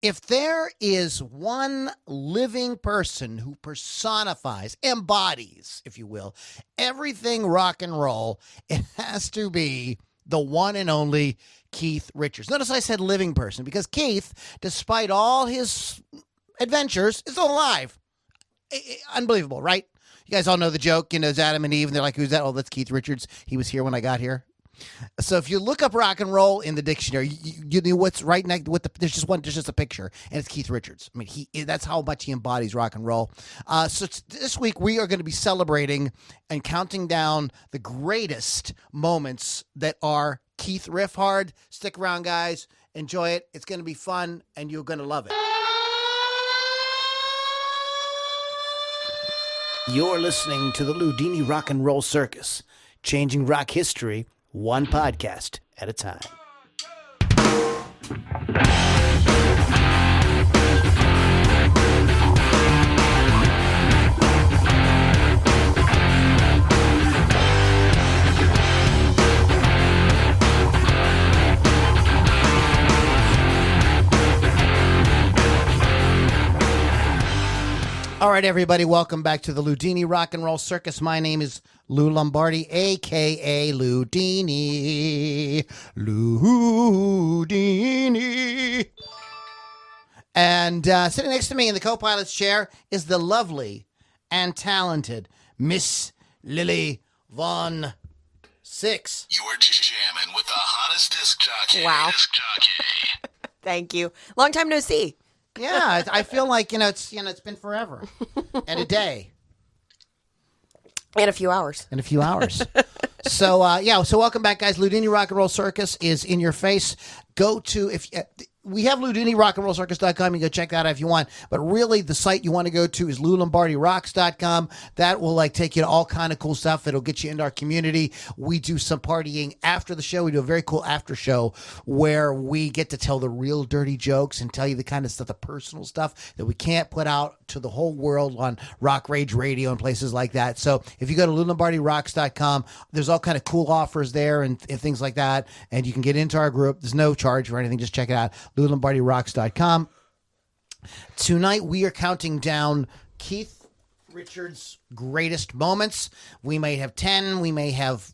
If there is one living person who personifies, embodies, if you will, everything rock and roll, it has to be the one and only Keith Richards. Notice I said living person because Keith, despite all his adventures, is still alive. Unbelievable, right? You guys all know the joke, it's Adam and Eve, and they're like, who's that? Oh, that's Keith Richards. He was here when I got here. So if you look up rock and roll in the dictionary, you know what's right next with there's just a picture, and it's Keith Richards. I mean, that's how much he embodies rock and roll. So this week we are going to be celebrating and counting down the greatest moments that are Keith riff hard. Stick around, guys. Enjoy it. It's going to be fun, and you're going to love it. You're listening to the Loudini Rock and Roll Circus, changing rock history one podcast at a time. All right, everybody, welcome back to the Loudini Rock and Roll Circus. My name is Lou Lombardi, a.k.a. Loudini. Loudini. And sitting next to me in the co-pilot's chair is the lovely and talented Miss Lily Von Six. You're jamming with the hottest disc jockey. Wow. Disc jockey. Thank you. Long time no see. Yeah, I feel like, it's been forever and a day. In a few hours. So welcome back, guys. Loudini Rock and Roll Circus is in your face. Go to, we have LoudiniRockandRollCircus.com. You can go check that out if you want. But really, the site you want to go to is LouLombardiRocks.com. That will take you to all kind of cool stuff. It'll get you into our community. We do some partying after the show. We do a very cool after show where we get to tell the real dirty jokes and tell you the kind of stuff, the personal stuff that we can't put out to the whole world on Rock Rage Radio and places like that. So if you go to LouLombardiRocks.com, there's all kind of cool offers there and things like that. And you can get into our group. There's no charge for anything. Just check it out. LouLombardiRocks.com. Tonight we are counting down Keith Richards' greatest moments. We may have 10, we may have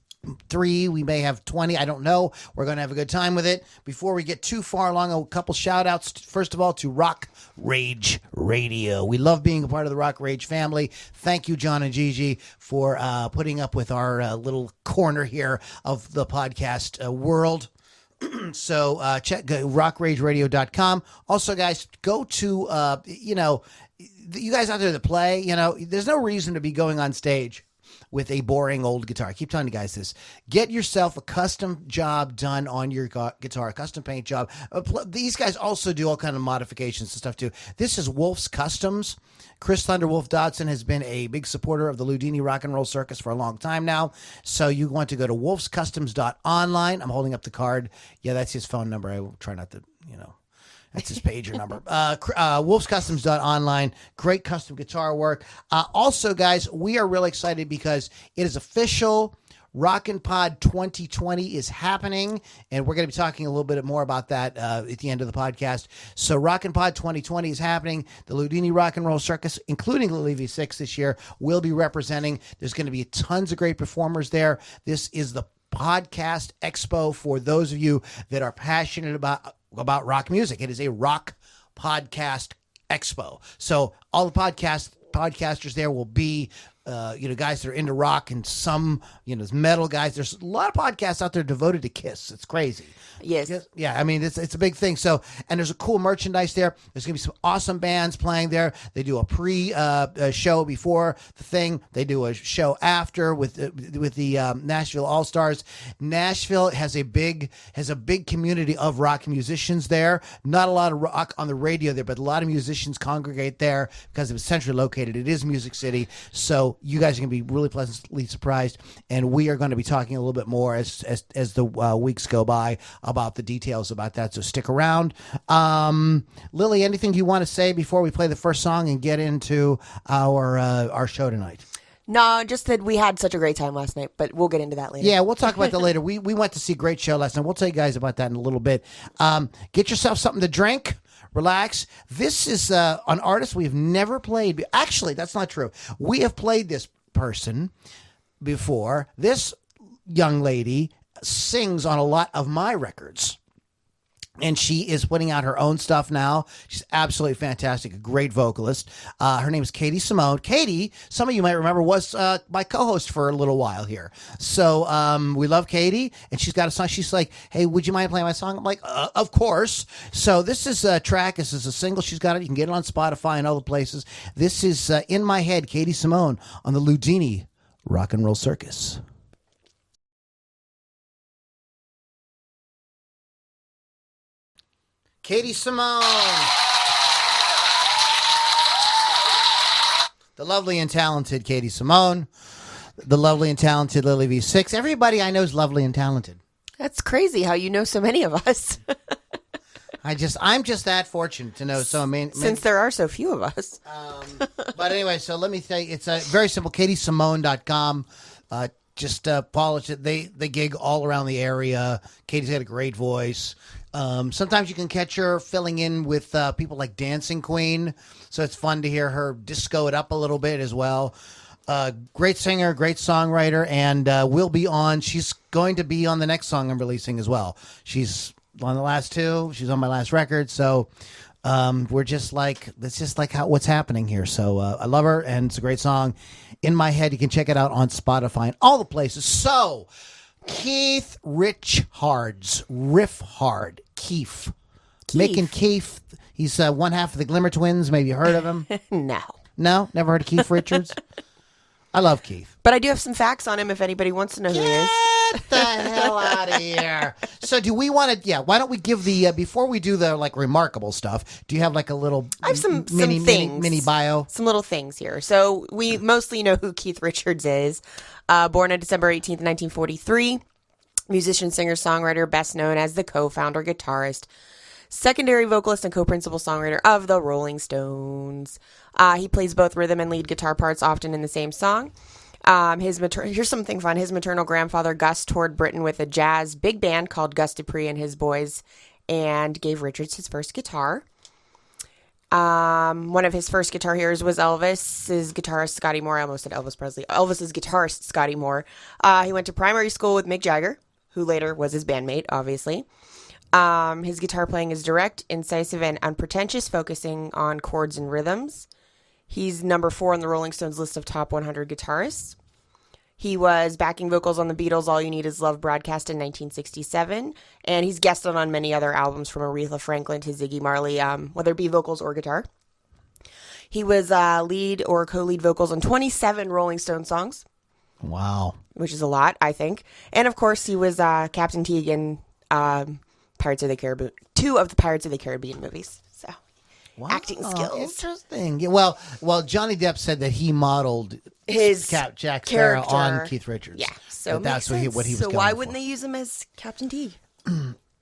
3, we may have 20. I don't know. We're going to have a good time with it. Before we get too far along, a couple shout outs. First of all, to Rock Rage Radio. We love being a part of the Rock Rage family. Thank you, John and Gigi, for putting up with our little corner here of the podcast world. So check rockrageradio.com. Also, guys, go to, you guys out there that play, there's no reason to be going on stage with a boring old guitar. I keep telling you guys this. Get yourself a custom job done on your guitar, a custom paint job. These guys also do all kind of modifications and stuff too. This is Wolf's Customs. Chris Thunderwolf Dodson has been a big supporter of the Loudini Rock and Roll Circus for a long time now. So you want to go to wolfscustoms.online. I'm holding up the card. Yeah, that's his phone number. I will try not to, that's his pager number. Wolfscustoms.online. Great custom guitar work. Also, guys, we are really excited because it is official. Rockin' Pod 2020 is happening, and we're going to be talking a little bit more about that at the end of the podcast. So Rockin' Pod 2020 is happening. The Loudini Rock and Roll Circus, including Lily V6 this year, will be representing. There's going to be tons of great performers there. This is the podcast expo for those of you that are passionate about rock music. It is a rock podcast expo. So all the podcasters there will be guys that are into rock and some, metal guys. There's a lot of podcasts out there devoted to Kiss. It's crazy. Yes. Yeah, I mean, it's a big thing. So, and there's a cool merchandise there. There's going to be some awesome bands playing there. They do a show before the thing. They do a show after with the Nashville All-Stars. Nashville has a big community of rock musicians there. Not a lot of rock on the radio there, but a lot of musicians congregate there because it was centrally located. It is Music City. So you guys are going to be really pleasantly surprised, and we are going to be talking a little bit more as the weeks go by about the details about that. So stick around. Lily, anything you want to say before we play the first song and get into our show tonight? No, just that we had such a great time last night, but we'll get into that later. Yeah, we'll talk about that later. We went to see a great show last night. We'll tell you guys about that in a little bit. Get yourself something to drink. relax. This is an artist we've never played. Actually, that's not true. We have played this person before. This young lady sings on a lot of my records. And she is putting out her own stuff now. She's absolutely fantastic, a great vocalist. Her name is Katie Simone. Katie, some of you might remember, was my co-host for a little while here. So we love Katie, and she's got a song. She's like, hey, would you mind playing my song? I'm like, of course. So this is a track. This is a single. She's got it. You can get it on Spotify and other places. This is In My Head, Katie Simone on the Loudini Rock and Roll Circus. Katie Simone. The lovely and talented Katie Simone. The lovely and talented Lily V6. Everybody I know is lovely and talented. That's crazy how you know so many of us. I'm just that fortunate to know so many. Since there are so few of us. But anyway, so let me say, it's a very simple, katiesimone.com. Just polish it. They gig all around the area. Katie's got a great voice. Sometimes you can catch her filling in with people like Dancing Queen, so it's fun to hear her disco it up a little bit as well. Great singer, great songwriter, and will be on. She's going to be on the next song I'm releasing as well. She's on the last two. She's on my last record, so we're just like, it's just like what's happening here. So I love her, and it's a great song. In My Head, you can check it out on Spotify and all the places. So Keith Richards, Riff Hard, Keef. Making Keef. He's one half of the Glimmer Twins. Maybe you heard of him? No? Never heard of Keith Richards? I love Keith. But I do have some facts on him if anybody wants to know who he is. Get the hell out of here. So do we want to, why don't we give the, before we do the like remarkable stuff, do you have like a little I have some mini bio? Some little things here. So we mostly know who Keith Richards is. Born on December 18th, 1943. Musician, singer, songwriter, best known as the co-founder, guitarist, secondary vocalist, and co-principal songwriter of the Rolling Stones. He plays both rhythm and lead guitar parts, often in the same song. Here's something fun. His maternal grandfather, Gus, toured Britain with a jazz big band called Gus Dupree and his Boys, and gave Richards his first guitar. One of his first guitar heroes was Elvis's guitarist, Scotty Moore. I almost said Elvis Presley. Elvis's guitarist, Scotty Moore. He went to primary school with Mick Jagger, who later was his bandmate, obviously. His guitar playing is direct, incisive, and unpretentious, focusing on chords and rhythms. He's number 4 on the Rolling Stones list of top 100 guitarists. He was backing vocals on the Beatles' All You Need Is Love broadcast in 1967, and he's guested on many other albums from Aretha Franklin to Ziggy Marley, whether it be vocals or guitar. He was lead or co-lead vocals on 27 Rolling Stone songs. Wow. Which is a lot, I think. And, of course, he was Captain Teague in Pirates of the Caribbean, 2 of the Pirates of the Caribbean movies. So, wow, acting skills. Interesting. Yeah, well, Johnny Depp said that he modeled his Jack Sparrow character on Keith Richards. Yeah, so that's what he was So going why for. wouldn't they use him as Captain Teague?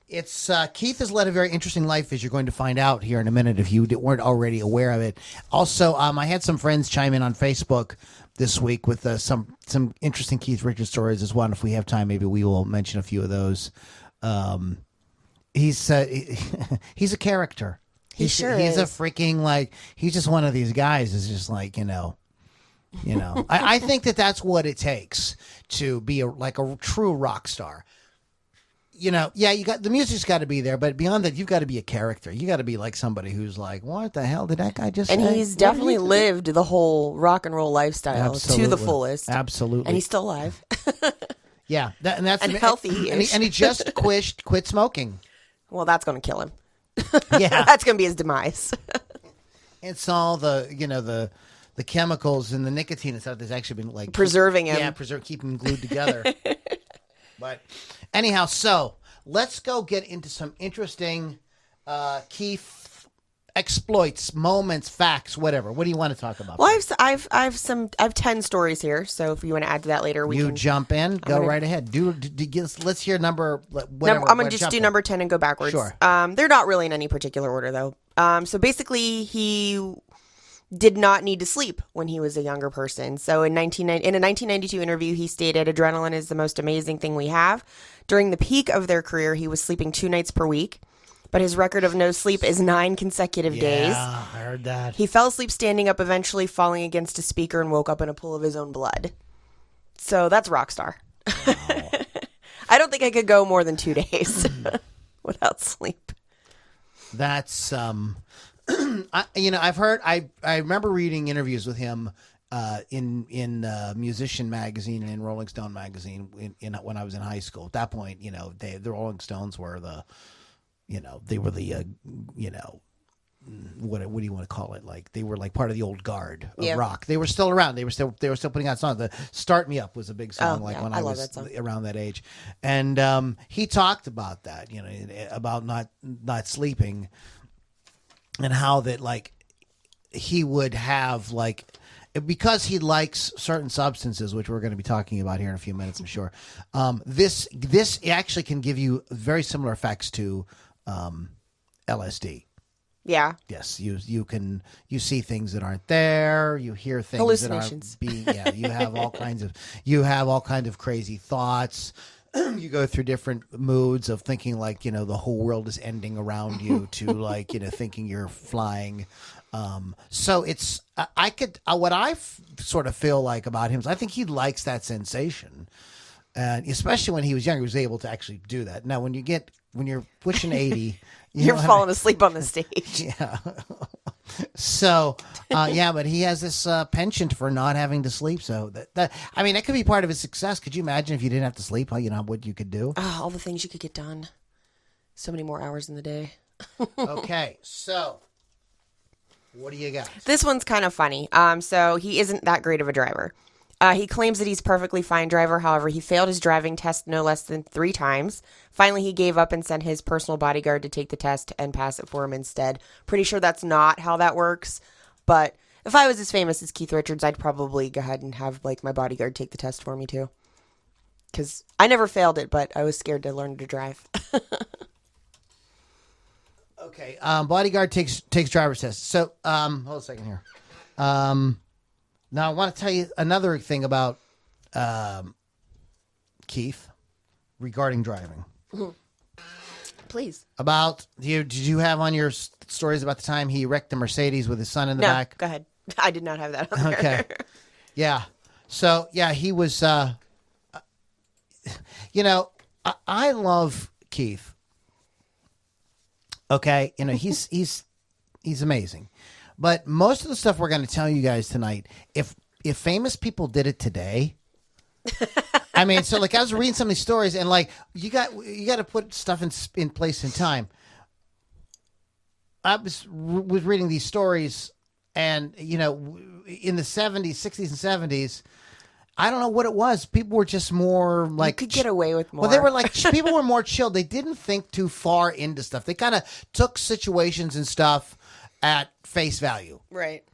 It's Keith has led a very interesting life, as you're going to find out here in a minute if you weren't already aware of it. Also, I had some friends chime in on Facebook this week with some interesting Keith Richards stories as well. And if we have time, maybe we will mention a few of those. He's a character. He's a freaking he's just one of these guys. Is just like I think that's what it takes to be a true rock star. You got the music's got to be there, but beyond that, you've got to be a character. You got to be like somebody who's like, what the hell did that guy just say? And he's definitely lived the whole rock and roll lifestyle Absolutely. to the fullest. Absolutely. And he's still alive. Yeah. That's healthy. And he just quit smoking. Well, that's going to kill him. Yeah. That's going to be his demise. It's all the chemicals and the nicotine and stuff that's actually been preserving him. Yeah, keeping him glued together. But anyhow, so let's go get into some interesting Keef exploits, moments, facts, whatever. What do you want to talk about? Well, I have 10 stories here, so if you want to add to that later, we can jump in. Go right ahead. Let's hear number. Whatever, I'm gonna just do number 10 and go backwards. Sure. They're not really in any particular order though. So basically, he did not need to sleep when he was a younger person. So in a 1992 interview, he stated, "Adrenaline is the most amazing thing we have." During the peak of their career, he was sleeping 2 nights per week. But his record of no sleep is 9 consecutive days. Yeah, I heard that. He fell asleep standing up, eventually falling against a speaker and woke up in a pool of his own blood. So that's rock star. Wow. I don't think I could go more than 2 days without sleep. That's I've heard. I remember reading interviews with him in Musician magazine and in Rolling Stone magazine in when I was in high school. At that point, the Rolling Stones were they were the what do you want to call it? Like they were like part of the old guard of rock. They were still around. They were still putting out songs. The "Start Me Up" was a big song. When I was around that age, and he talked about that. About not sleeping, and how that like he would have like. Because he likes certain substances, which we're going to be talking about here in a few minutes, I'm sure. This actually can give you very similar effects to LSD. Yeah. Yes, you see things that aren't there. You hear things hallucinations. That aren't being. Yeah, you have all kinds of crazy thoughts. You go through different moods of thinking like the whole world is ending around you to like thinking you're flying. So it's what I sort of feel like about him is I think he likes that sensation, and especially when he was younger, he was able to actually do that. Now, when you're pushing 80, you're falling asleep on the stage. Yeah. So, but he has this penchant for not having to sleep. So that could be part of his success. Could you imagine if you didn't have to sleep? What you could do? All the things you could get done. So many more hours in the day. Okay, so. What do you got? This one's kind of funny. So he isn't that great of a driver. He claims that he's perfectly fine driver. However, he failed his driving test no less than 3 times. Finally, he gave up and sent his personal bodyguard to take the test and pass it for him instead. Pretty sure that's not how that works. But if I was as famous as Keith Richards, I'd probably go ahead and have like my bodyguard take the test for me too. Because I never failed it, but I was scared to learn to drive. Okay, bodyguard takes driver's test. So, hold a second here. Now I want to tell you another thing about Keef regarding driving. Please. About did you have on your stories about the time he wrecked a Mercedes with his son in the back? Go ahead. I did not have that on there. Okay. Yeah. So he was. I love Keith. Okay, he's amazing, but most of the stuff we're going to tell you guys tonight, if famous people did it today, so like I was reading some of these stories, and like you got to put stuff in place in time. I was reading these stories, and in the 70s, 60s, and 70s. I don't know what it was. People were just more like... You could get away with more. Well, they were like... people were more chilled. They didn't think too far into stuff. They kind of took situations and stuff at face value. Right.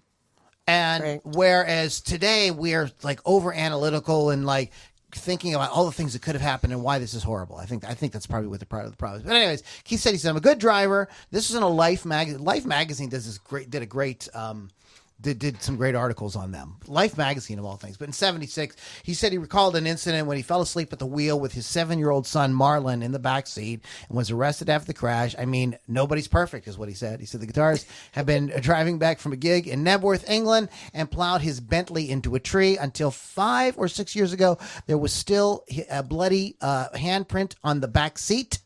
And whereas today we're like over analytical and like thinking about all the things that could have happened and why this is horrible. I think that's probably what the part of the problem is. But anyways, Keith said I'm a good driver. This was in a Life magazine. Life magazine did a great... Did some great articles on them. Life magazine of all things. But in 76, he said he recalled an incident when he fell asleep at the wheel with his 7-year-old son Marlon in the back seat and was arrested after the crash. Nobody's perfect is what he said. He said the guitarist had been driving back from a gig in Nebworth, England, and plowed his Bentley into a tree until 5 or 6 years ago. There was still a bloody handprint on the back seat.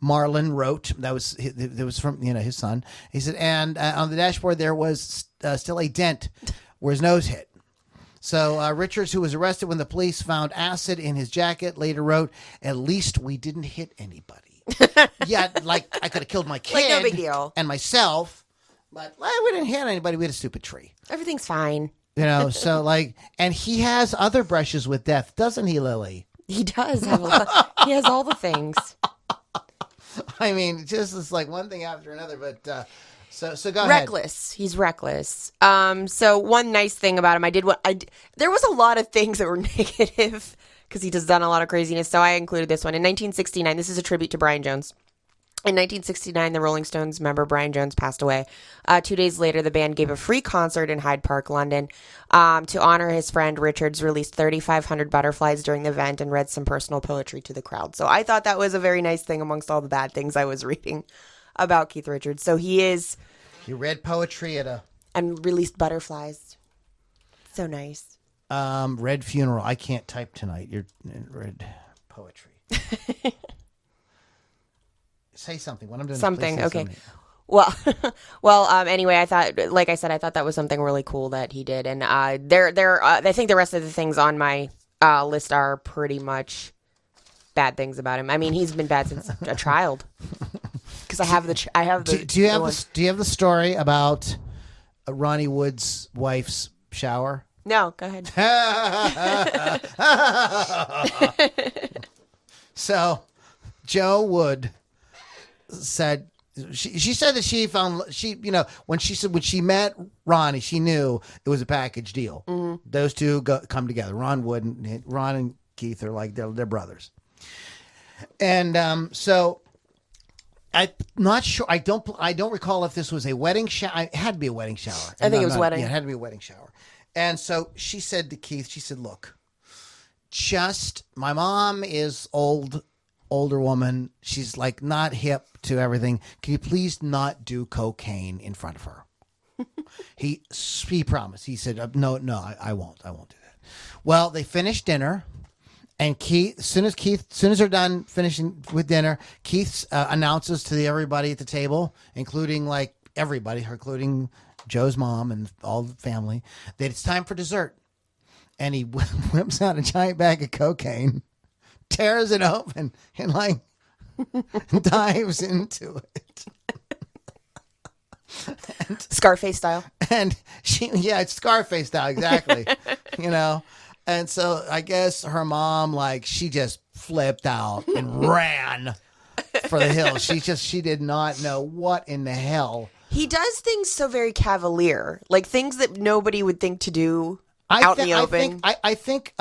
Marlon wrote that was from his son. He said, and on the dashboard there was still a dent where his nose hit. So Richards, who was arrested when the police found acid in his jacket, later wrote, "At least we didn't hit anybody." Yeah, like I could have killed my kid, like no big deal, and myself, but we didn't hit anybody. We had a stupid tree. Everything's fine. So like, and he has other brushes with death, doesn't he, Lily? He does. He has all the things. Just it's like one thing after another, but so go reckless. ahead. He's reckless. So one nice thing about him, there was a lot of things that were negative because he just done a lot of craziness. So I included this one in 1969. This is a tribute to Brian Jones. In 1969, the Rolling Stones member Brian Jones passed away. 2 days later, the band gave a free concert in Hyde Park, London. To honor his friend, Richards released 3,500 butterflies during the event and read some personal poetry to the crowd. So I thought that was a very nice thing amongst all the bad things I was reading. about Keith Richards. So he is, You read poetry at a and released Butterflies. So nice. read funeral. I can't type tonight. You're read poetry. Say something. When I'm doing Something. please say Okay. something. Well, anyway, I thought, like I said, I thought that was something really cool that he did. And I think the rest of the things on my list are pretty much bad things about him. I mean, he's been bad since a child. Because I have the. Do you have the story about Ronnie Wood's wife's shower? No, go ahead. So, Joe Wood said she said that when she met Ronnie, she knew it was a package deal. Mm-hmm. Those two come together. Ron and Keith are like they're brothers. And so I'm not sure. I don't recall if this was a wedding shower. It had to be a wedding shower. I think it was wedding. Yeah, it had to be a wedding shower. And so she said to Keith, she said, "Look, my mom is older woman. She's like not hip to everything. Can you please not do cocaine in front of her?" He promised. He said, "No, I won't do that." Well, they finished dinner. And Keith, as soon as they're done finishing with dinner, Keith announces to everybody at the table, including like everybody, including Joe's mom and all the family, that it's time for dessert. And he whips out a giant bag of cocaine, tears it open, and like dives into it. Scarface style. And it's Scarface style, exactly. And so I guess her mom, like, she just flipped out and ran for the hills. She did not know what in the hell. He does things so very cavalier, like things that nobody would think to do out in the open. I think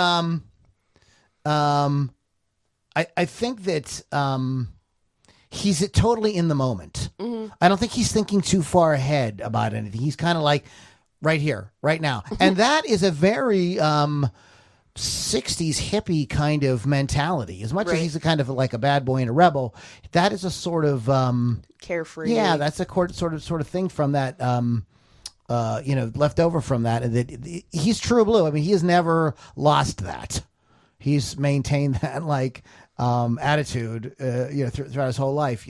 that he's totally in the moment. Mm-hmm. I don't think he's thinking too far ahead about anything. He's kind of like right here, right now. And that is a very 60s hippie kind of mentality. As much as he's a kind of like a bad boy and a rebel, that is a sort of carefree. Yeah, that's a sort of thing from that left over from that. And that he's true blue. I mean, he has never lost that. He's maintained that like attitude throughout his whole life,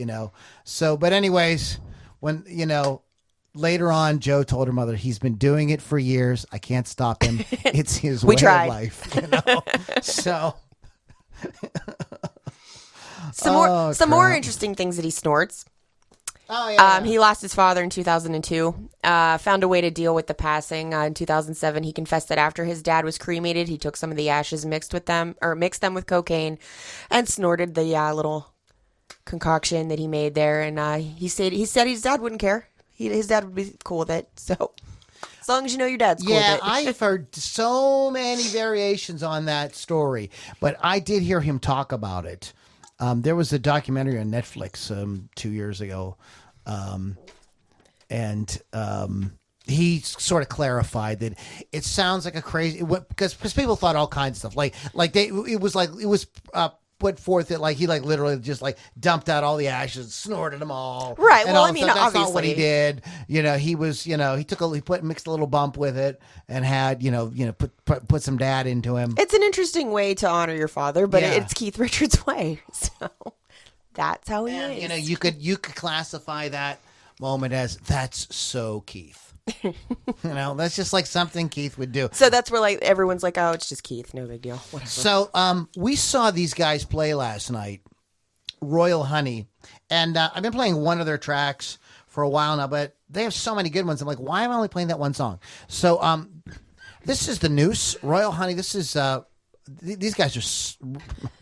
So, but anyways, when later on, Joe told her mother, he's been doing it for years. I can't stop him. It's his way of life, So, some more interesting things that he snorts. Oh yeah. He lost his father in 2002. Found a way to deal with the passing. In 2007, he confessed that after his dad was cremated, he took some of the ashes, mixed them with cocaine, and snorted the little concoction that he made there. And he said his dad wouldn't care. His dad would be cool with it. So, as long as you know your dad's cool with it. Yeah, I've heard so many variations on that story, but I did hear him talk about it. There was a documentary on Netflix 2 years ago, and he sort of clarified that it sounds like a crazy because people thought all kinds of stuff it was put forth that like he like literally just like dumped out all the ashes, snorted them all. Right. And well, I mean, that's obviously not what he did. He was he mixed a little bump with it and had put some dad into him. It's an interesting way to honor your father, but it's Keith Richards' way. So that's how he is. You could classify that moment as that's so Keith. That's just like something Keith would do. So that's where like everyone's like, oh, it's just Keith, no big deal. Whatever. So we saw these guys play last night, Royal Honey, and I've been playing one of their tracks for a while now, but they have so many good ones. I'm like, why am I only playing that one song? So this is the Noose, Royal Honey. This is these guys are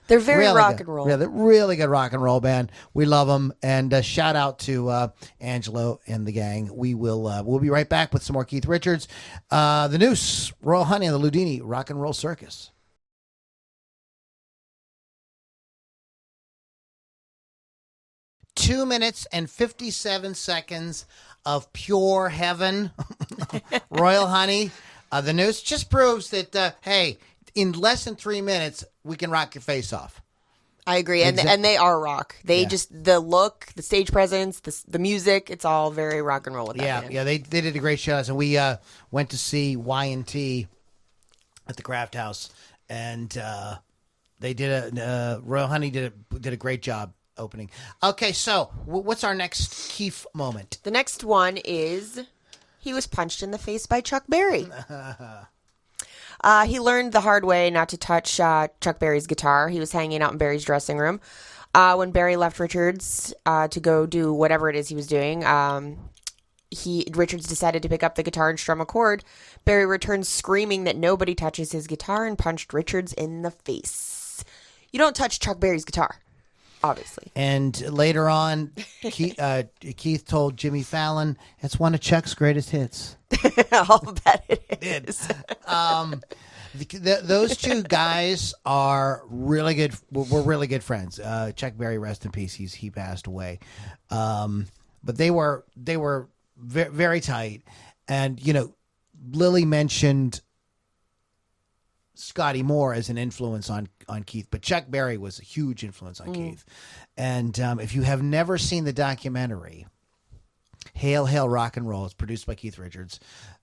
they're very really rock good. and roll. Yeah, they're really good rock and roll band. We love them, and shout out to Angelo and the gang. We'll be right back with some more Keith Richards, the Noose, Royal Honey, and the Loudini Rock and Roll Circus. Two minutes and 57 seconds of pure heaven. Royal Honey, the Noose just proves that hey, in less than 3 minutes we can rock your face off. I agree, and they are rock. They just the look, the stage presence, the music. It's all very rock and roll with that band. Yeah. They did a great show, and we went to see Y&T at the Craft House, and they did Royal Honey did a great job opening. Okay, so what's our next Keef moment? The next one is he was punched in the face by Chuck Berry. He learned the hard way not to touch Chuck Berry's guitar. He was hanging out in Berry's dressing room. When Berry left Richards to go do whatever it is he was doing, Richards decided to pick up the guitar and strum a chord. Berry returned screaming that nobody touches his guitar and punched Richards in the face. You don't touch Chuck Berry's guitar, obviously. And later on, Keith told Jimmy Fallon, it's one of Chuck's greatest hits. I'll bet it is. Those two guys are really good. We're really good friends. Chuck Berry, rest in peace. He passed away. But they were very, very tight. And, Lily mentioned Scotty Moore as an influence on Keith, but Chuck Berry was a huge influence on Keith. And if you have never seen the documentary, Hail, Hail, Rock and Roll, it's produced by Keith Richards.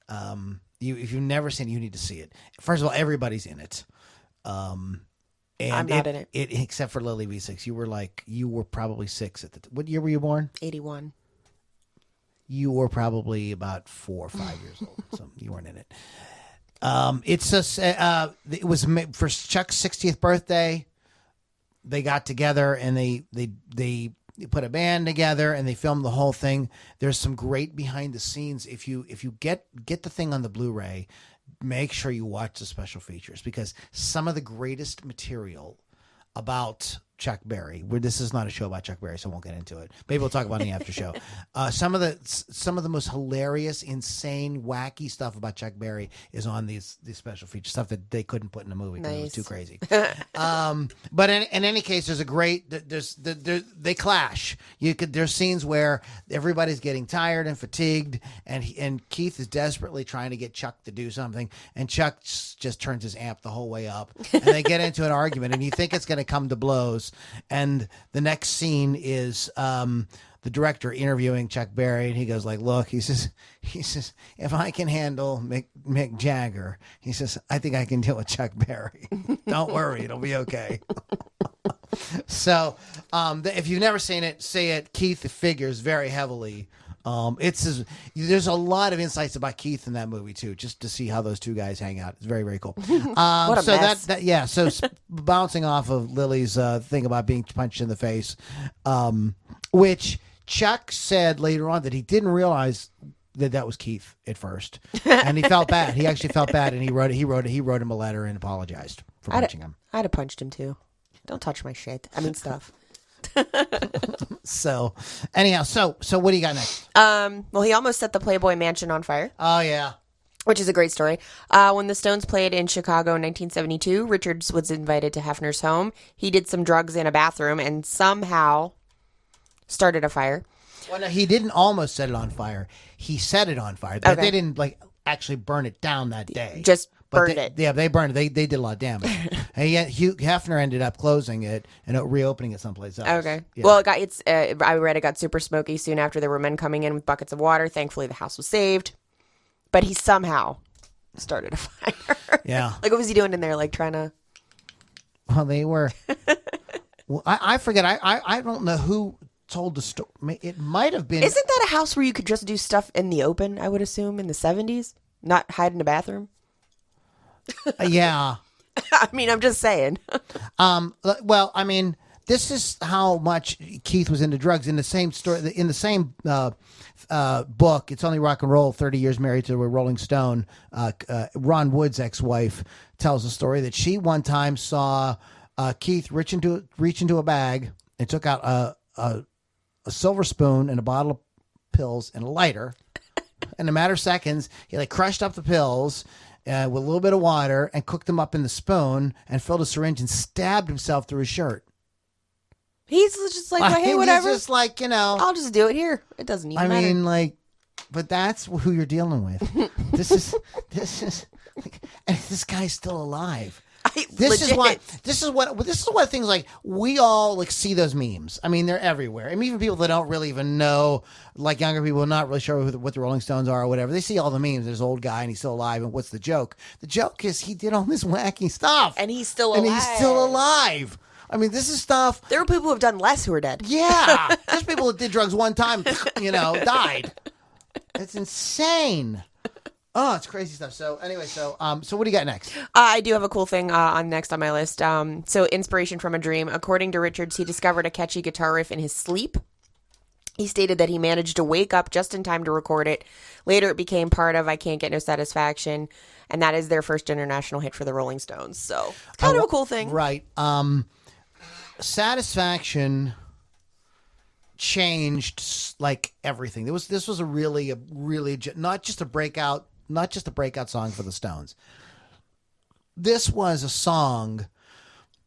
If you've never seen it, you need to see it. First of all, everybody's in it. And I'm not in it. Except for Lily V6. You were probably 6 at the time. What year were you born? 81. You were probably about 4 or 5 years old. So you weren't in it. It was for Chuck's 60th birthday. They got together and they put a band together and they filmed the whole thing. There's some great behind the scenes. If you get the thing on the Blu-ray, make sure you watch the special features, because some of the greatest material about Chuck Berry. This is not a show about Chuck Berry, so I won't get into it. Maybe we'll talk about it in the after show. Some of the most hilarious, insane, wacky stuff about Chuck Berry is on these special features, stuff that they couldn't put in a movie because it was too crazy. But in any case, there's a great they clash. There's scenes where everybody's getting tired and fatigued, and Keith is desperately trying to get Chuck to do something, and Chuck just turns his amp the whole way up, and they get into an argument, and you think it's going to come to blows. And the next scene is the director interviewing Chuck Berry, and he goes like, "Look," he says, "if I can handle Mick Jagger," he says, "I think I can deal with Chuck Berry. Don't worry, it'll be okay." So, if you've never seen it, see it. Keith figures very heavily. There's a lot of insights about Keith in that movie too, just to see how those two guys hang out. It's very, very cool. What a mess. So bouncing off of Lily's thing about being punched in the face, which Chuck said later on that he didn't realize that was Keith at first, and he felt bad. He actually felt bad, and he wrote him a letter and apologized for punching him. I'd have punched him too. Don't touch my shit. I mean stuff. So anyhow, so what do you got next? Well, he almost set the Playboy Mansion on fire. Oh yeah, which is a great story. When the Stones played in Chicago in 1972, Richards was invited to Hefner's home. He did some drugs in a bathroom and somehow started a fire. Well, no, he didn't almost set it on fire. He set it on fire. But they didn't actually burn it down that day. Just burned it. Yeah, they burned it. They did a lot of damage. And Hugh Hefner ended up closing it and reopening it someplace else. Okay. Yeah. Well, I read it got super smoky soon after. There were men coming in with buckets of water. Thankfully, the house was saved. But he somehow started a fire. Yeah. What was he doing in there? Trying to... Well, they were... Well, I forget. I don't know who told the story. It might have been... Isn't that a house where you could just do stuff in the open, I would assume, in the 70s? Not hide in a bathroom? Yeah. I mean, I'm just saying. Well, I mean, this is how much Keith was into drugs. In the same story, in the same book, It's Only Rock and Roll, 30 Years Married to a Rolling Stone, Ron Wood's ex-wife tells a story that she one time saw Keith reach into a bag and took out a silver spoon and a bottle of pills and a lighter. In a matter of seconds, he crushed up the pills with a little bit of water and cooked them up in the spoon and filled a syringe and stabbed himself through his shirt. He's just well, hey, whatever. He's just I'll just do it here. It doesn't even matter. I mean, but that's who you're dealing with. This is, and this guy's still alive. This is why. Legit. This is what things like we all like see those memes. I mean, they're everywhere. I mean, even people that don't really even know, like younger people, not really sure what the Rolling Stones are or whatever. They see all the memes. There's an old guy and he's still alive. And what's the joke? The joke is he did all this wacky stuff, And he's still alive. I mean, this is stuff. There are people who have done less who are dead. Yeah, there's people that did drugs one time, died. It's insane. Oh, it's crazy stuff. So anyway, so what do you got next? I do have a cool thing on next on my list. So inspiration from a dream. According to Richards, he discovered a catchy guitar riff in his sleep. He stated that he managed to wake up just in time to record it. Later, it became part of I Can't Get No Satisfaction, and that is their first international hit for the Rolling Stones. So kind of a cool thing. Right. Satisfaction changed like everything. This was a really not just a breakout song for the Stones. This was a song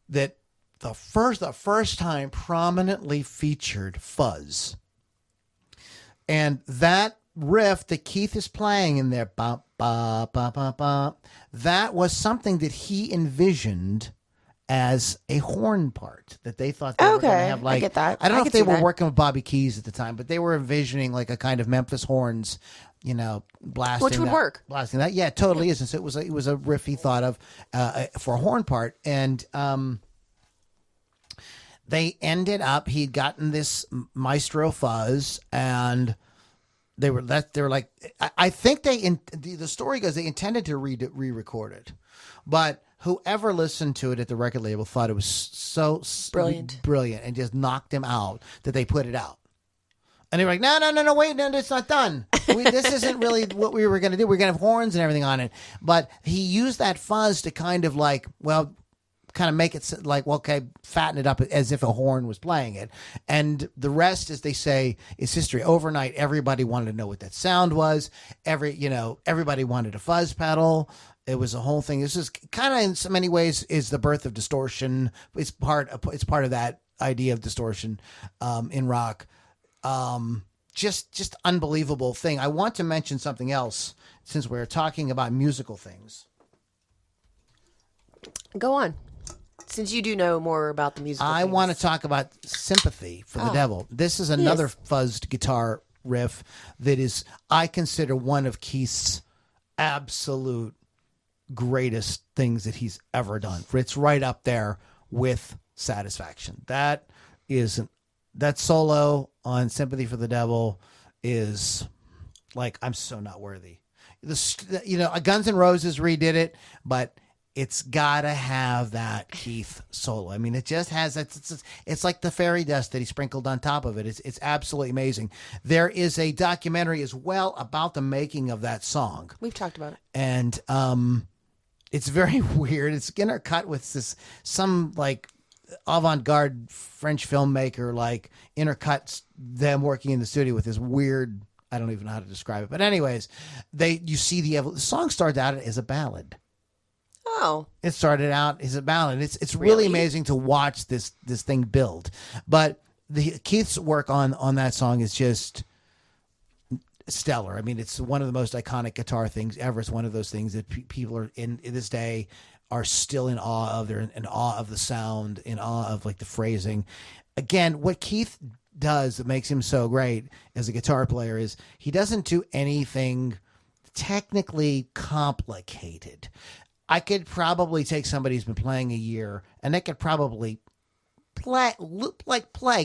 that the first time prominently featured fuzz. And that riff that Keith is playing in there, ba, ba, ba, ba, ba, that was something that he envisioned as a horn part that they thought they were going to have. Like, I get that. I don't know I if could they see were that. working with Bobby Keys at the time, but they were envisioning like a kind of Memphis horns, blasting. Which would work. Blasting that, yeah, it totally is. And so it was a riff he thought of for a horn part, and they ended up. He'd gotten this Maestro fuzz, and they were like, I think the story goes they intended to re-record it, but whoever listened to it at the record label thought it was so brilliant and just knocked him out that they put it out. And they were like, no, wait, no, it's not done. This isn't really what we were going to do. We're going to have horns and everything on it. But he used that fuzz to kind of like, well, kind of make it like, well, okay, fatten it up as if a horn was playing it. And the rest, as they say, is history. Overnight, everybody wanted to know what that sound was. Everybody wanted a fuzz pedal. It was a whole thing. This is kind of in so many ways is the birth of distortion. It's part of that idea of distortion in rock. Just unbelievable thing. I want to mention something else since we're talking about musical things. Go on. Since you do know more about the music, I want to talk about Sympathy for the Devil. This is another fuzzed guitar riff that is, I consider, one of Keith's absolute greatest things that he's ever done. It's right up there with Satisfaction. That solo on Sympathy for the Devil is like, I'm so not worthy. Guns N' Roses redid it, but it's got to have that Keith solo. I mean, it just has it's like the fairy dust that he sprinkled on top of it. It's absolutely amazing. There is a documentary as well about the making of that song. We've talked about it. And it's very weird. It's intercut with some like avant-garde French filmmaker like intercuts them working in the studio with this weird, I don't even know how to describe it. But anyways, you see the song started out as a ballad. Oh. It started out as a ballad. It's really amazing to watch this thing build. But Keith's work on that song is just stellar. I mean, it's one of the most iconic guitar things ever. It's one of those things that people are in this day are still in awe of. They're in awe of the sound, in awe of like the phrasing. Again, what Keith does that makes him so great as a guitar player is he doesn't do anything technically complicated. I could probably take somebody who's been playing a year and they could probably play,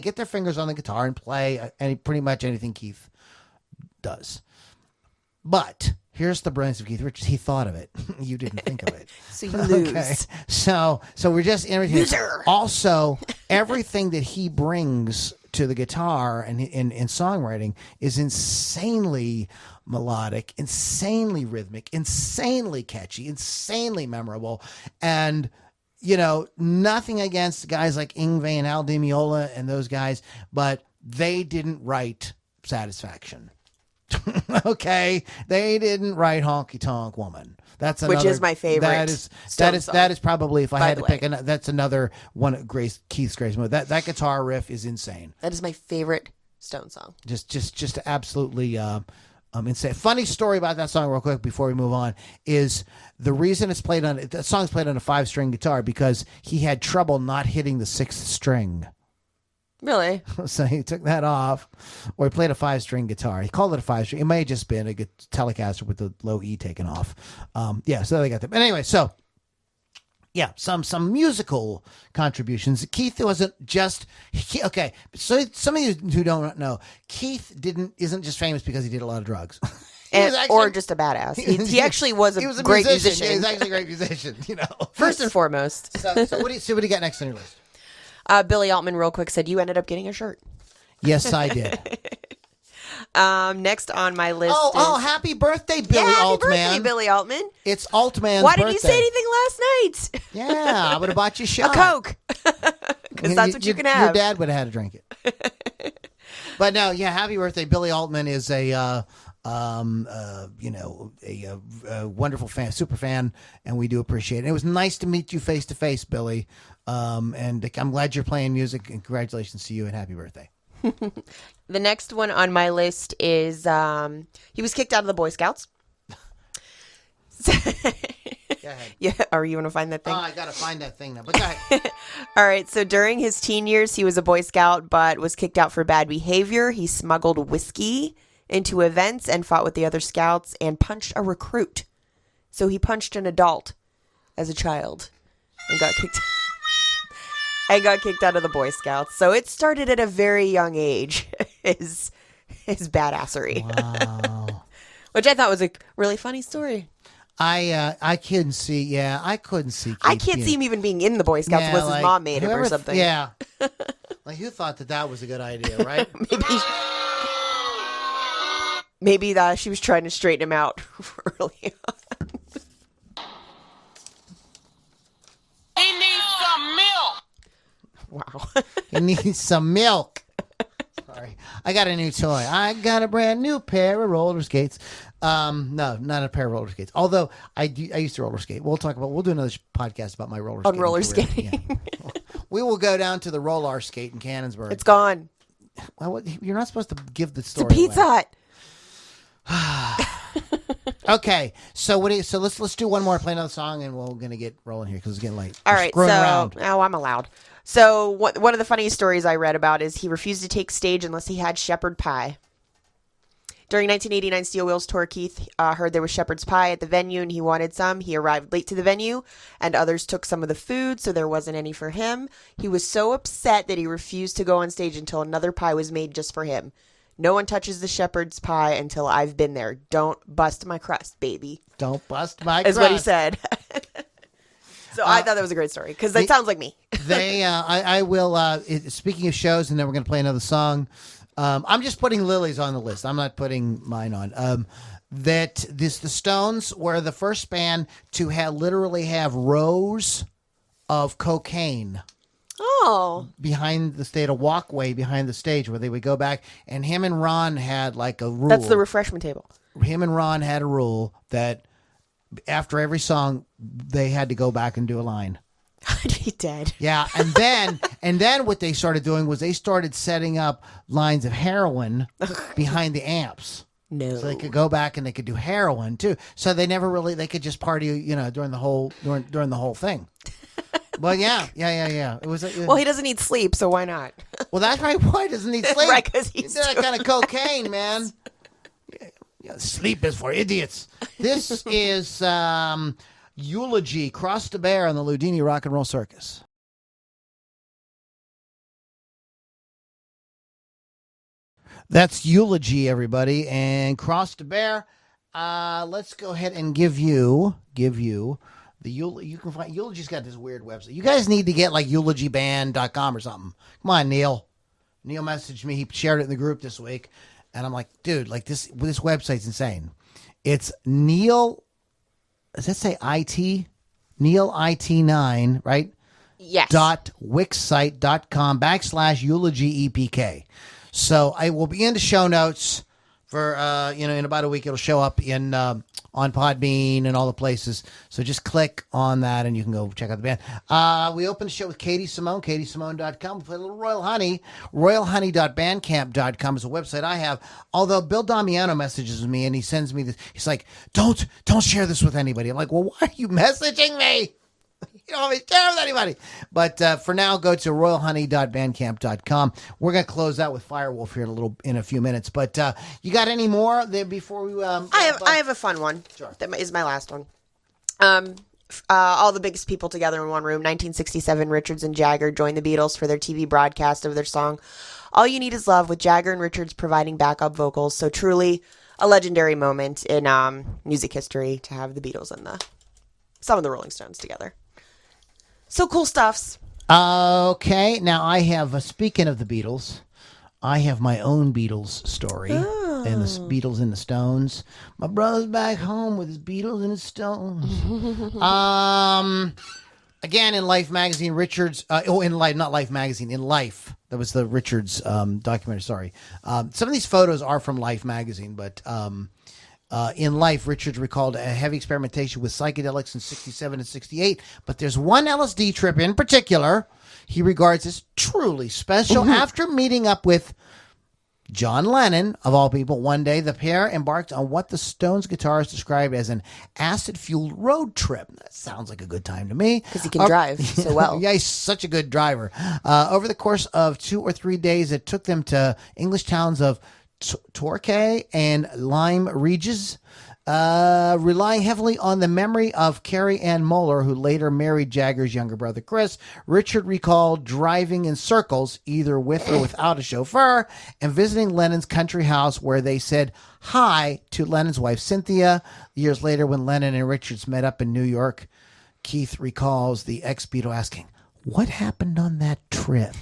get their fingers on the guitar and play pretty much anything Keith does. But here's the brilliance of Keith Richards. He thought of it. You didn't think of it. So you lose. Okay. So we're just irritated. Also, everything that he brings to the guitar and in songwriting is insanely melodic, insanely rhythmic, insanely catchy, insanely memorable. And, nothing against guys like Yngwie and Al Di Meola and those guys, but they didn't write Satisfaction. Okay? They didn't write Honky Tonk Woman. Which is my favorite. That is probably, if I had to pick, that's another one of Keith's greatest moves. That guitar riff is insane. That is my favorite Stone song. Just absolutely insane. Funny story about that song, real quick, before we move on, is the reason it's played on the song's played on a 5-string guitar because he had trouble not hitting the 6th string. Really? So he took that off, or he played a 5-string guitar. He called it a 5-string. It may have just been a Telecaster with the low E taken off. So they got that. But anyway, so yeah, some musical contributions. Keith wasn't just okay. So some of you who don't know, Keith isn't just famous because he did a lot of drugs. Or just a badass. He actually was a great musician. Yeah, he was actually a great musician. First and foremost. So what do you got next on your list? Billy Altman, real quick, said you ended up getting a shirt. Yes, I did. Next on my list. Oh, happy birthday, Billy Altman! Happy birthday, Billy Altman. It's Altman's Why birthday. didn't you say anything last night? Yeah, I would have bought you a shot. A Coke, because that's what you can have. Your dad would have had to drink it. But no, yeah, happy birthday, Billy Altman is a wonderful fan, super fan, and we do appreciate it. It was nice to meet you face to face, Billy. And I'm glad you're playing music, and congratulations to you and happy birthday. The next one on my list is he was kicked out of the Boy Scouts. Go ahead. Yeah, are you going to find that thing? Oh, I got to find that thing now, but go ahead. All right, so during his teen years, he was a Boy Scout, but was kicked out for bad behavior. He smuggled whiskey into events and fought with the other scouts and punched a recruit. So he punched an adult as a child and got kicked out of the Boy Scouts. So it started at a very young age, his badassery. Wow. Which I thought was a really funny story. I couldn't see. Yeah, I couldn't see. Keith, I can't see him even being in the Boy Scouts. Was his mom made him or something? Yeah. Like, who thought that was a good idea, right? Maybe she was trying to straighten him out early on. He needs some milk. Wow. He needs some milk. Sorry. I got a new toy. I got a brand new pair of roller skates. No, not a pair of roller skates. Although I used to roller skate. We'll do another podcast about my roller skating. On roller skating. Yeah. We will go down to the roller skate in Cannonsburg. It's gone. Well, you're not supposed to give the It's story a Pizza away. Hut. Okay, so let's do one more, play another song, and we're gonna get rolling here because it's getting late. All We're right, screwing so around. I'm allowed. So one of the funniest stories I read about is he refused to take stage unless he had shepherd pie. During 1989 Steel Wheels tour, Keith heard there was shepherd's pie at the venue and he wanted some. He arrived late to the venue and others took some of the food, so there wasn't any for him. He was so upset that he refused to go on stage until another pie was made just for him. No one touches the shepherd's pie until I've been there. Don't bust my crust, baby. Don't bust my Is crust. what he said. So I thought that was a great story because it sounds like me. I will. Speaking of shows, and then we're going to play another song. I'm just putting Lily's on the list. I'm not putting mine on. The Stones were the first band to literally have rows of cocaine. Oh. Behind the stage, a walkway behind the stage where they would go back, and him and Ron had like a rule. That's the refreshment table. Him and Ron had a rule that after every song they had to go back and do a line. I'd be dead. Yeah, and then what they started doing was they started setting up lines of heroin behind the amps. No. So they could go back and they could do heroin too. So they could just party, during the whole thing. Well, yeah. It was. Well, he doesn't need sleep, so why not? Well, that's right. Why doesn't he sleep? Right, because he's that kind of cocaine, man. Yeah, sleep is for idiots. This is Eulogy, Cross the Bear on the Loudini Rock and Roll Circus. That's Eulogy, everybody, and Cross the Bear. Let's go ahead and give you the you can find Eulogy's got this weird website. You guys need to get like eulogyband.com or something. Come on, Neil. Neil messaged me. He shared it in the group this week, and I'm like, dude, like this website's insane. It's Neil. Does that say IT? Neil IT9, right? Yes. .wixsite.com /eulogy EPK. So I will be in the show notes for in about a week. It'll show up in on Podbean and all the places. So just click on that and you can go check out the band. We opened the show with Katie Simone, katiesimone.com. We played a little Royal Honey. royalhoney.bandcamp.com is a website I have. Although Bill Damiano messages me and he sends me this. He's like, don't share this with anybody. I'm like, well, why are you messaging me? You don't want me to share with anybody. But for now, go to royalhoney.bandcamp.com. We're going to close out with Firewolfe here in a few minutes. But you got any more there before we? I have a fun one. Sure. That is my last one. All the biggest people together in one room. 1967, Richards and Jagger joined the Beatles for their TV broadcast of their song "All You Need Is Love," with Jagger and Richards providing backup vocals. So truly a legendary moment in music history to have the Beatles and some of the Rolling Stones together. So cool stuffs. Okay, now I have, speaking of the Beatles, I have my own Beatles story. And the Beatles and the Stones. My brother's back home with his Beatles and his Stones. Again, in Life magazine, Richards. In Life, not Life magazine. In Life, that was the Richards documentary. Sorry, some of these photos are from Life magazine, but in Life, Richards recalled a heavy experimentation with psychedelics in '67 and '68. But there's one LSD trip in particular he regards as truly special. After meeting up with John Lennon, of all people, one day the pair embarked on what the Stones guitarist described as an acid-fueled road trip. That sounds like a good time to me. Because he can drive so well. Yeah, he's such a good driver. Over the course of 2 or 3 days, it took them to English towns of Torquay and Lyme Regis, relying heavily on the memory of Carrie Ann Moeller, who later married Jagger's younger brother Chris. Richard recalled driving in circles, either with or without a chauffeur, and visiting Lennon's country house where they said hi to Lennon's wife Cynthia. Years later, when Lennon and Richards met up in New York, Keith recalls the ex-Beatle asking, "What happened on that trip?"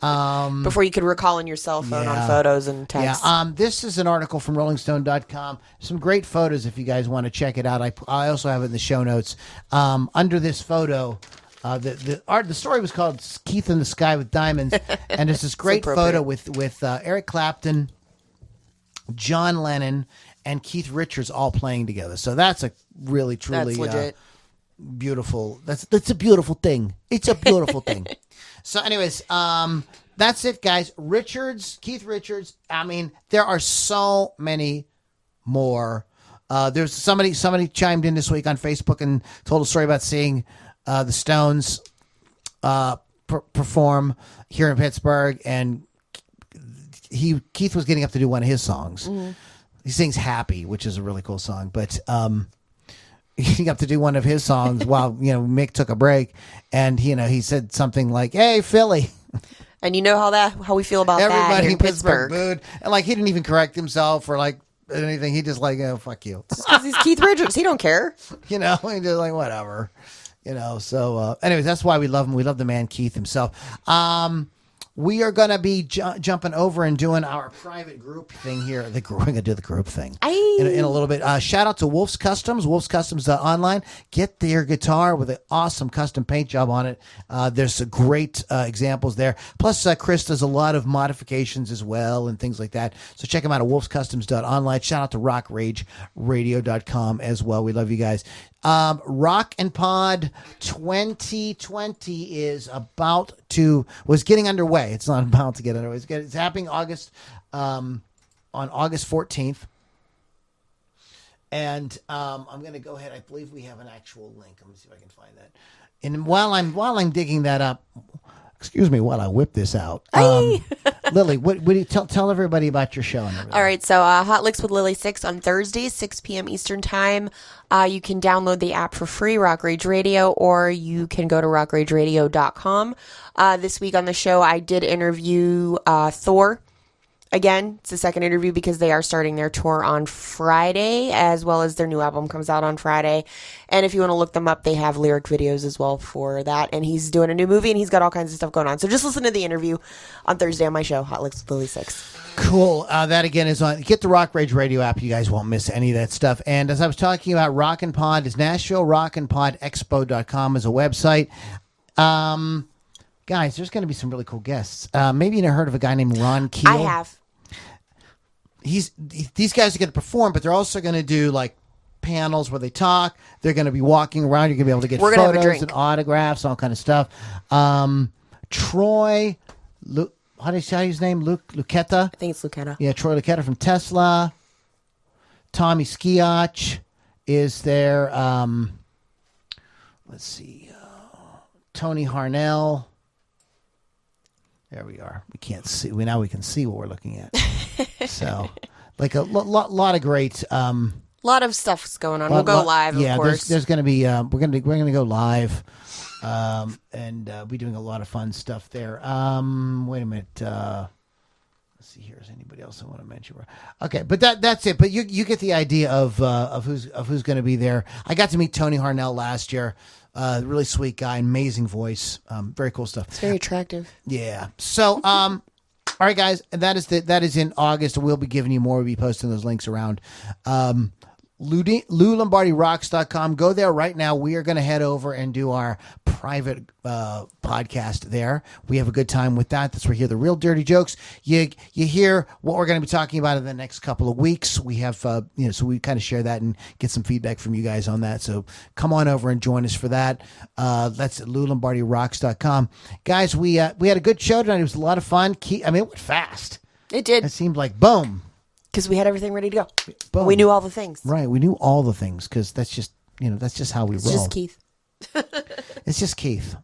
Before you could recall on your cell phone on photos and text. Yeah. This is an article from RollingStone.com. Some great photos if you guys want to check it out. I also have it in the show notes. Under this photo, the story was called "Keith in the Sky with Diamonds," and it's this great photo with Eric Clapton, John Lennon, and Keith Richards all playing together. So that's a really truly legit. Beautiful. That's a beautiful thing. It's a beautiful thing. So, anyways, that's it, guys. Keith Richards. I mean, there are so many more. There's somebody chimed in this week on Facebook and told a story about seeing the Stones perform here in Pittsburgh, and Keith was getting up to do one of his songs. Mm-hmm. He sings "Happy," which is a really cool song, but he got to do one of his songs while Mick took a break, and he said something like, "Hey, Philly," and you know how we feel about everybody that here in Pittsburgh booed, and he didn't even correct himself or anything. He just "Oh, fuck you," because he's Keith Richards. He don't care. He just whatever. So anyways, that's why we love him. We love the man Keith himself. We are going to be jumping over and doing our private group thing here. We're going to do the group thing in a little bit. Shout out to Wolf's Customs, wolfscustoms.online. Get their guitar with an awesome custom paint job on it. There's some great examples there. Plus, Chris does a lot of modifications as well and things like that. So check them out at wolfscustoms.online. Shout out to rockrageradio.com as well. We love you guys. Rock and Pod 2020 was getting underway. It's not about to get underway. It's happening on August 14th. And I'm going to go ahead. I believe we have an actual link. Let me see if I can find that. And while I'm digging that up, excuse me, while I whip this out. Lily, what do you tell everybody about your show? And all right, so Hot Licks with Lily 6 on Thursdays, 6 p.m. Eastern Time. You can download the app for free, Rock Rage Radio, or you can go to rockrageradio.com. This week on the show, I did interview Thor. Again, it's the second interview because they are starting their tour on Friday, as well as their new album comes out on Friday. And if you want to look them up, they have lyric videos as well for that. And he's doing a new movie, and he's got all kinds of stuff going on. So just listen to the interview on Thursday on my show, Hot Licks with Lily 6. Cool. That, again, is on. Get the Rock Rage Radio app. You guys won't miss any of that stuff. And as I was talking about, Rock and Pod is Nashville. rockandpodexpo.com is a website. Guys, there's going to be some really cool guests. Maybe you never heard of a guy named Ron Keel. I have. these guys are going to perform, but they're also going to do like panels where they talk. They're going to be walking around. You're going to be able to get We're gonna have a photos drink. and autographs, all kind of stuff. Troy, how do you say his name? Lucetta. I think it's Lucetta. Yeah, Troy Lucetta from Tesla. Tommy Skiach is there. Let's see. Tony Harnell. There we are. We can't see. Now we can see what we're looking at. So, like a lot of great. lot of stuff's going on. We'll go live, yeah, of course. there's going to be. We're gonna go live, and be doing a lot of fun stuff there. Wait a minute. Let's see here. Is anybody else I want to mention? Okay, but that's it. But you get the idea of who's going to be there. I got to meet Tony Harnell last year. Really sweet guy, amazing voice, very cool stuff. It's very attractive. Yeah. So, all right, guys, that is in August. We'll be giving you more. We'll be posting those links around. LouLombardiRocks.com. Go there right now. We are going to head over and do our private podcast there. We have a good time with that. That's where you hear the real dirty jokes. You hear what we're going to be talking about in the next couple of weeks. We have, so we kind of share that and get some feedback from you guys on that. So come on over and join us for that. That's at LouLombardiRocks.com. Guys, we had a good show tonight. It was a lot of fun. It went fast. It did. It seemed like boom. Because we had everything ready to go. Boom. We knew all the things. Right. We knew all the things because that's just how we roll. It's just Keith. It's just Keith.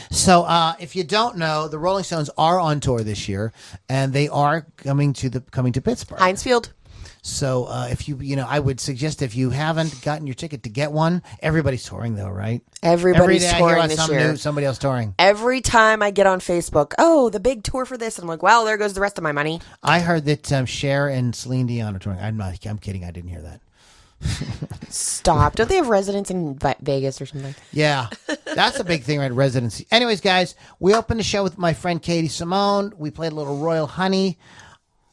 So if you don't know, the Rolling Stones are on tour this year, and they are coming to Pittsburgh. Heinz Field. So if I would suggest if you haven't gotten your ticket to get one. Everybody's touring though, right? Everybody's Every day touring I hear this about year. somebody else touring. Every time I get on Facebook, the big tour for this, I'm like, well, there goes the rest of my money. I heard that Cher and Celine Dion are touring. I'm kidding. I didn't hear that. Stop. Don't they have residence in Vegas or something? Yeah, that's a big thing, right? Residency. Anyways, guys, we opened the show with my friend Katie Simone. We played a little Royal Honey.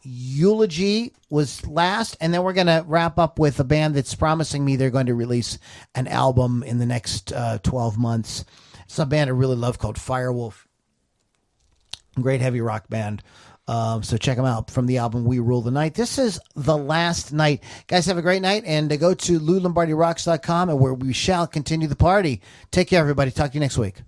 Eulogy was last, and then we're going to wrap up with a band that's promising me they're going to release an album in the next 12 months. It's a band I really love called Firewolfe. Great heavy rock band. So check them out from the album We Rule the Night. This is the last night. Guys, have a great night, and go to LouLombardiRocks.com, and where we shall continue the party. Take care, everybody. Talk to you next week.